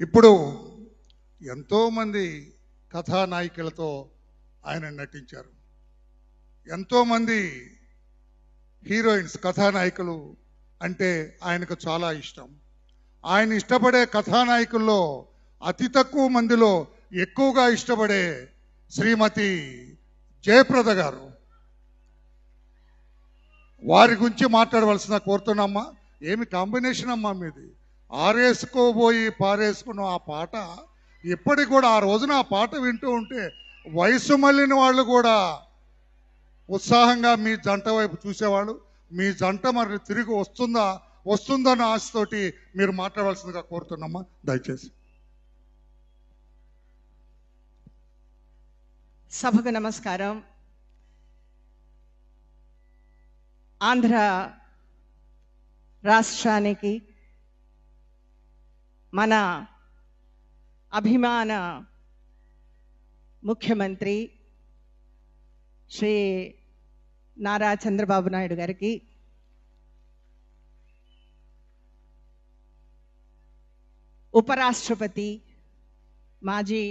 ఇప్పుడు ఎంతోమంది కథానాయికలతో ఆయన నటించారు. ఎంతోమంది హీరోయిన్స్ కథానాయకులు అంటే ఆయనకు చాలా ఇష్టం. ఆయన ఇష్టపడే కథానాయకుల్లో అతి తక్కువ మందిలో ఎక్కువగా ఇష్టపడే శ్రీమతి జయప్రద గారు. వారి గురించి మాట్లాడవలసిన కోరుతున్నామ్మా. ఏమి కాంబినేషన్ అమ్మా మీది. ఆరేసుకోబోయి పారేసుకున్న ఆ పాట ఇప్పటికి కూడా, ఆ రోజున ఆ పాట వింటూ ఉంటే వయసు మళ్ళిన వాళ్ళు కూడా ఉత్సాహంగా మీ జంట వైపు చూసేవాళ్ళు. మీ జంట మరి తిరిగి వస్తుందన్న ఆశతోటి మీరు మాట్లాడవలసిందిగా కోరుతున్నామ్మా దయచేసి. సభకు నమస్కారం. ఆంధ్ర రాష్ట్రానికి మన అభిమాన ముఖ్యమంత్రి శ్రీ నారా చంద్రబాబు నాయుడు గారికి, ఉపరాష్ట్రపతి మాజీ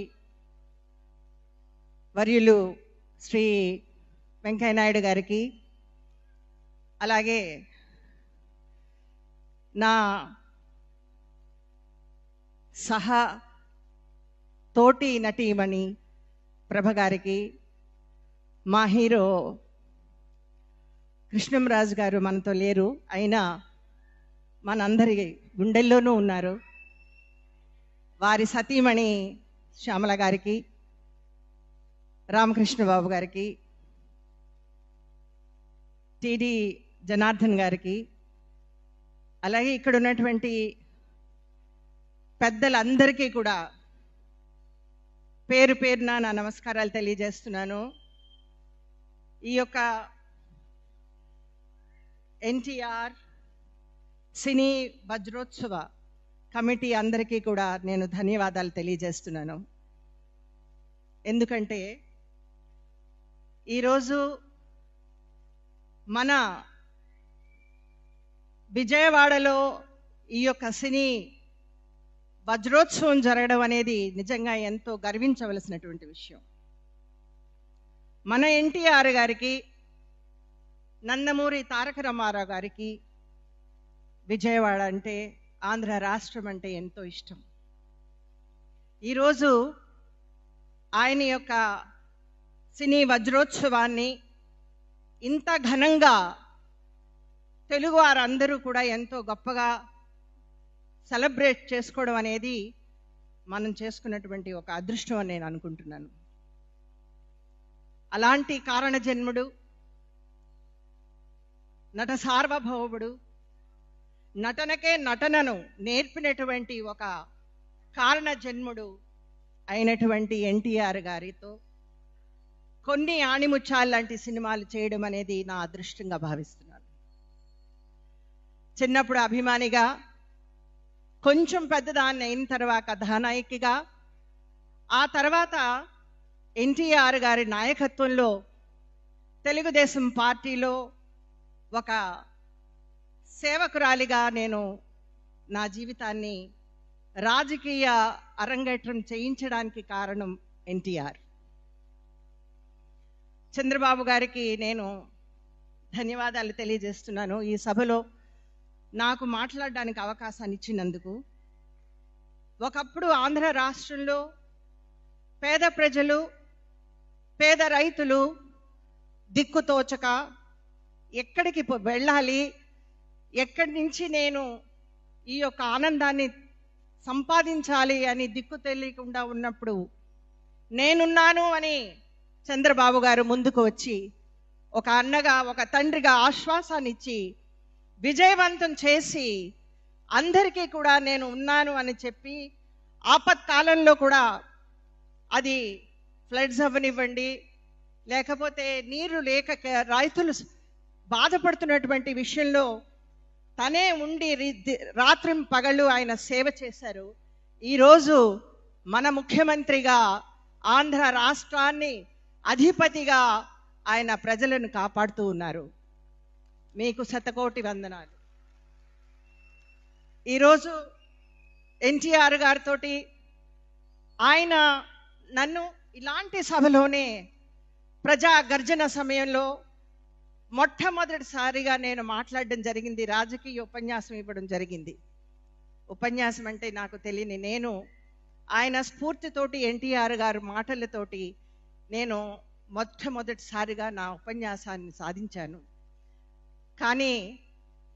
వర్యులు శ్రీ వెంకయ్యనాయుడు గారికి, అలాగే నా సహా తోటి నటీమణి ప్రభ గారికి, మా హీరో కృష్ణంరాజు గారు మనతో లేరు, అయినా మనందరి గుండెల్లోనూ ఉన్నారు, వారి సతీమణి శ్యామల గారికి, రామకృష్ణ బాబు గారికి, టిడి జనార్దన్ గారికి, అలాగే ఇక్కడ ఉన్నటువంటి పెద్దలందరికీ కూడా పేరు పేరున నా నమస్కారాలు తెలియజేస్తున్నాను. ఈ యొక్క ఎన్టీఆర్ సినీ వజ్రోత్సవ కమిటీ అందరికీ కూడా నేను ధన్యవాదాలు తెలియజేస్తున్నాను. ఎందుకంటే ఈరోజు మన విజయవాడలో ఈ యొక్క సినీ వజ్రోత్సవం జరగడం అనేది నిజంగా ఎంతో గర్వించవలసినటువంటి విషయం. మన ఎన్టీఆర్ గారికి, నందమూరి తారక రామారావు గారికి విజయవాడ అంటే, ఆంధ్ర రాష్ట్రం అంటే ఎంతో ఇష్టం. ఈరోజు ఆయన యొక్క సినీ వజ్రోత్సవాన్ని ఇంత ఘనంగా తెలుగు వారందరూ కూడా ఎంతో గొప్పగా సెలబ్రేట్ చేసుకోవడం అనేది మనం చేసుకున్నటువంటి ఒక అదృష్టం అని నేను అనుకుంటున్నాను. అలాంటి కారణజన్ముడు, నట సార్వభౌముడు, నటనకే నటనను నేర్పినటువంటి ఒక కారణజన్ముడు అయినటువంటి ఎన్టీఆర్ గారితో కొన్ని ఆణిముత్యాలు లాంటి సినిమాలు చేయడం అనేది నా అదృష్టంగా భావిస్తున్నాను. చిన్నప్పుడు అభిమానిగా, కొంచెం పెద్దదాన్ని అయిన తర్వాత కథానాయికగా, ఆ తర్వాత ఎన్టీఆర్ గారి నాయకత్వంలో తెలుగుదేశం పార్టీలో ఒక సేవకురాలిగా నేను నా జీవితాన్ని రాజకీయ అరంగేట్రం చేయించడానికి కారణం ఎన్టీఆర్. చంద్రబాబు గారికి నేను ధన్యవాదాలు తెలియజేస్తున్నాను ఈ సభలో నాకు మాట్లాడడానికి అవకాశాన్ని ఇచ్చినందుకు. ఒకప్పుడు ఆంధ్ర రాష్ట్రంలో పేద ప్రజలు, పేద రైతులు దిక్కుతోచక ఎక్కడికి వెళ్ళాలి, ఎక్కడి నుంచి నేను ఈ యొక్క ఆనందాన్ని సంపాదించాలి అని దిక్కు తెలియకుండా ఉన్నప్పుడు నేనున్నాను అని చంద్రబాబు గారు ముందుకు వచ్చి ఒక అన్నగా, ఒక తండ్రిగా ఆశ్వాసాన్ని ఇచ్చి విజయవంతం చేసి అందరికీ కూడా నేను ఉన్నాను అని చెప్పి, ఆపత్కాలంలో కూడా అది ఫ్లడ్స్ అవ్వనివ్వండి, లేకపోతే నీరు లేక రైతులు బాధపడుతున్నటువంటి విషయంలో తనే ఉండి రాత్రిం పగళ్ళు ఆయన సేవ చేశారు. ఈరోజు మన ముఖ్యమంత్రిగా, ఆంధ్ర రాష్ట్రాన్ని అధిపతిగా ఆయన ప్రజలను కాపాడుతూ ఉన్నారు. మీకు శతకోటి వందనాలు. ఈరోజు ఎన్టీఆర్ గారితో ఆయన నన్ను ఇలాంటి సభలోనే ప్రజా గర్జన సమయంలో మొట్టమొదటిసారిగా నేను మాట్లాడడం జరిగింది, రాజకీయ ఉపన్యాసం ఇవ్వడం జరిగింది. ఉపన్యాసం అంటే నాకు తెలియని నేను ఆయన స్ఫూర్తితోటి, ఎన్టీఆర్ గారి మాటలతోటి నేను మొట్టమొదటిసారిగా నా ఉపన్యాసాన్ని సాధించాను. కానీ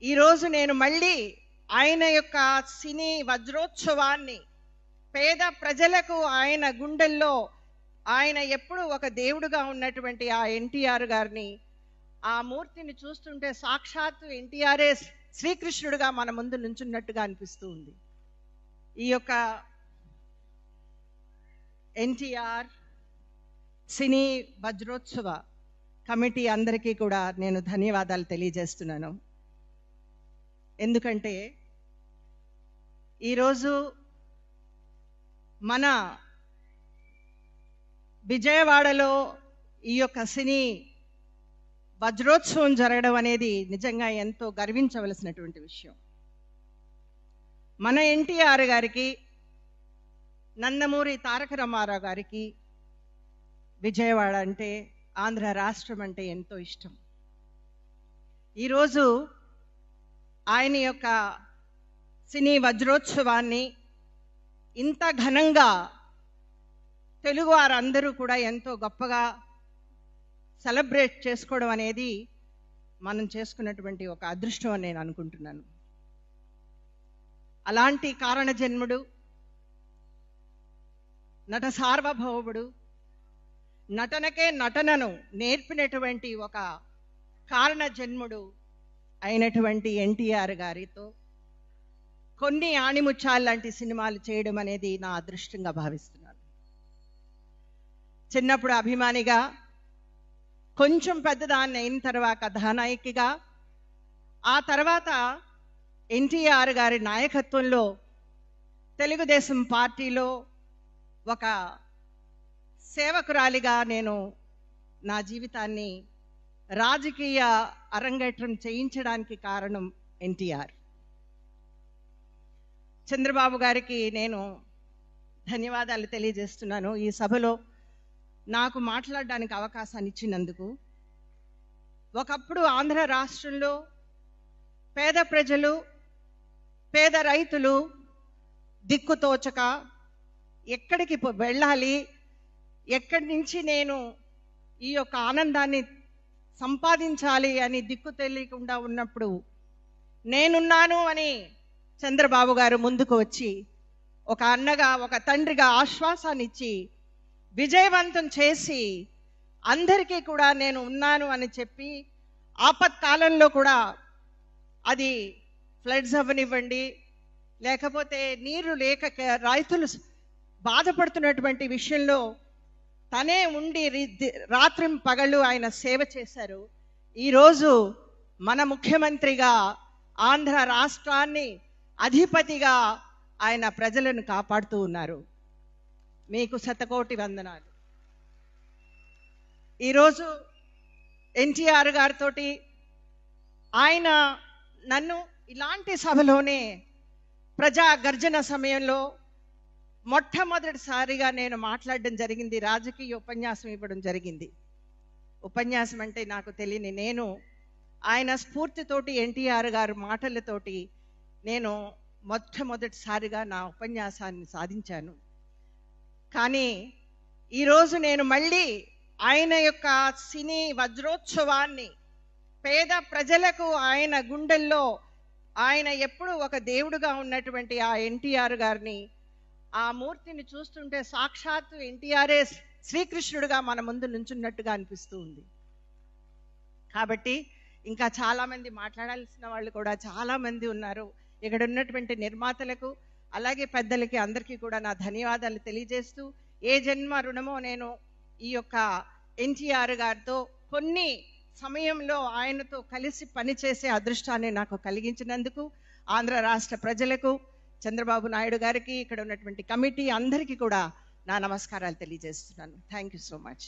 ఈరోజు నేను మళ్ళీ ఆయన యొక్క సినీ వజ్రోత్సవాన్ని, పేద ప్రజలకు ఆయన గుండెల్లో ఆయన ఎప్పుడు ఒక దేవుడుగా ఉన్నటువంటి ఆ ఎన్టీఆర్ గారిని, ఆ మూర్తిని చూస్తుంటే సాక్షాత్తు ఎన్టీఆర్ఏ శ్రీకృష్ణుడుగా మన ముందు నుంచున్నట్టుగా అనిపిస్తూ ఉంది. ఈ యొక్క ఎన్టీఆర్ సినీ వజ్రోత్సవ కమిటీ అందరికీ కూడా నేను ధన్యవాదాలు తెలియజేస్తున్నాను. ఎందుకంటే ఈరోజు మన విజయవాడలో ఈ యొక్క సినీ వజ్రోత్సవం జరగడం అనేది నిజంగా ఎంతో గర్వించవలసినటువంటి విషయం. మన ఎన్టీఆర్ గారికి, నందమూరి తారక రామారావు గారికి విజయవాడ అంటే, ఆంధ్ర రాష్ట్రం అంటే ఎంతో ఇష్టం. ఈరోజు ఆయన యొక్క సినీ వజ్రోత్సవాన్ని ఇంత ఘనంగా తెలుగు వారందరూ కూడా ఎంతో గొప్పగా సెలబ్రేట్ చేసుకోవడం అనేది మనం చేసుకున్నటువంటి ఒక అదృష్టం అని నేను అనుకుంటున్నాను. అలాంటి కారణజన్ముడు, నట సార్వభౌముడు, నటనకే నటనను నేర్పినటువంటి ఒక కారణజన్ముడు అయినటువంటి ఎన్టీఆర్ గారితో కొన్ని ఆణిముత్యాలు లాంటి సినిమాలు చేయడం అనేది నా అదృష్టంగా భావిస్తున్నాను. చిన్నప్పుడు అభిమానిగా, కొంచెం పెద్దదాన్ని అయిన తర్వాత కథానాయికగా, ఆ తర్వాత ఎన్టీఆర్ గారి నాయకత్వంలో తెలుగుదేశం పార్టీలో ఒక సేవకురాలిగా నేను నా జీవితాన్ని రాజకీయ అరంగేట్రం చేయించడానికి కారణం ఎన్టీఆర్. చంద్రబాబు గారికి నేను ధన్యవాదాలు తెలియజేస్తున్నాను ఈ సభలో నాకు మాట్లాడడానికి అవకాశాన్ని ఇచ్చినందుకు. ఒకప్పుడు ఆంధ్ర రాష్ట్రంలో పేద ప్రజలు, పేద రైతులు దిక్కుతోచక ఎక్కడికి వెళ్ళాలి, ఎక్కడి నుంచి నేను ఈ యొక్క ఆనందాన్ని సంపాదించాలి అని దిక్కు తెలియకుండా ఉన్నప్పుడు నేనున్నాను అని చంద్రబాబు గారు ముందుకు వచ్చి ఒక అన్నగా, ఒక తండ్రిగా ఆశ్వాసాన్ని ఇచ్చి విజయవంతం చేసి అందరికీ కూడా నేను ఉన్నాను అని చెప్పి, ఆపత్కాలంలో కూడా అది ఫ్లడ్స్ అవ్వనివ్వండి, లేకపోతే నీరు లేక రైతులు బాధపడుతున్నటువంటి విషయంలో తనే ఉండి రాత్రిం పగళ్ళు ఆయన సేవ చేశారు. ఈరోజు మన ముఖ్యమంత్రిగా, ఆంధ్ర రాష్ట్రాన్ని అధిపతిగా ఆయన ప్రజలను కాపాడుతూ ఉన్నారు. మీకు శతకోటి వందనాలు. ఈరోజు ఎన్టీఆర్ గారితో ఆయన నన్ను ఇలాంటి సభలోనే ప్రజా గర్జన సమయంలో మొట్టమొదటిసారిగా నేను మాట్లాడడం జరిగింది, రాజకీయ ఉపన్యాసం ఇవ్వడం జరిగింది. ఉపన్యాసం అంటే నాకు తెలియని నేను ఆయన స్ఫూర్తితోటి, ఎన్టీఆర్ గారి మాటలతోటి నేను మొట్టమొదటిసారిగా నా ఉపన్యాసాన్ని సాధించాను. కానీ ఈరోజు నేను మళ్ళీ ఆయన యొక్క సినీ వజ్రోత్సవాన్ని, పేద ప్రజలకు ఆయన గుండెల్లో ఆయన ఎప్పుడు ఒక దేవుడుగా ఉన్నటువంటి ఆ ఎన్టీఆర్ గారిని, ఆ మూర్తిని చూస్తుంటే సాక్షాత్తు ఎన్టీఆర్ఏ శ్రీకృష్ణుడుగా మన ముందు నుంచున్నట్టుగా అనిపిస్తూ ఉంది. కాబట్టి ఇంకా చాలామంది మాట్లాడాల్సిన వాళ్ళు కూడా చాలామంది ఉన్నారు. ఇక్కడ ఉన్నటువంటి నిర్మాతలకు, అలాగే పెద్దలకి, అందరికీ కూడా నా ధన్యవాదాలు తెలియజేస్తూ, ఏ జన్మ రుణమో నేను ఈ యొక్క ఎన్టీఆర్ గారితో కొన్ని సమయంలో ఆయనతో కలిసి పనిచేసే అదృష్టాన్ని నాకు కలిగించినందుకు ఆంధ్ర రాష్ట్ర ప్రజలకు, చంద్రబాబు నాయుడు గారికి, ఇక్కడ ఉన్నటువంటి కమిటీ అందరికీ కూడా నా నమస్కారాలు తెలియజేస్తున్నాను. Thank you so much.